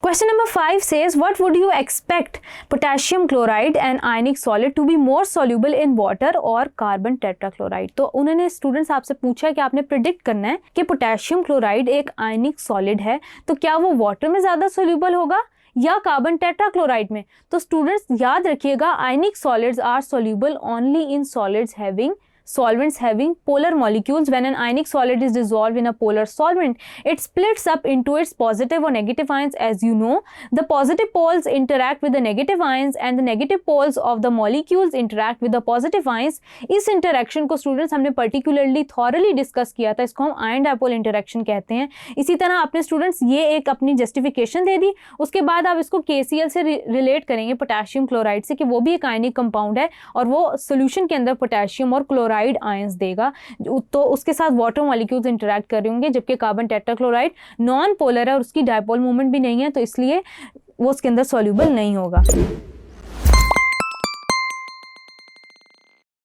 Question number 5 says, what would you expect potassium chloride and ionic solid to be more soluble in water or carbon tetrachloride? तो उन्होंने students आपसे पूछा है कि आपने predict करना है कि पोटेशियम क्लोराइड एक आयनिक सॉलिड है, तो क्या वो वाटर में ज़्यादा सोल्यूबल होगा या कार्बन टेट्राक्लोराइड में? तो स्टूडेंट्स याद रखिएगा, ionic solids are soluble only in solids having solvents having polar molecules. When an ionic solid is dissolved in a polar solvent, it splits up into its positive or negative ions. As you know, the positive poles interact with the negative ions and the negative poles of the molecules interact with the positive ions. इस interaction को students हमने particularly thoroughly discuss किया था, इसको हम ion dipole interaction कहते हैं। इसी तरह आपने students ये एक अपनी justification दे दी, उसके बाद आप इसको KCl से relate करेंगे पोटेशियम क्लोराइड से कि वो भी एक आयनिक कंपाउंड है और वो सोल्यूशन के अंदर पोटेशियम और क्लोराइड आयंस देगा, तो उसके साथ वाटर मॉलिक्यूल्स इंटरैक्ट कर रहे होंगे, जबकि कार्बन टेट्राक्लोराइड नॉन पोलर है और उसकी डायपोल मूवमेंट भी नहीं है, तो इसलिए वो उसके अंदर सॉल्यूबल नहीं होगा।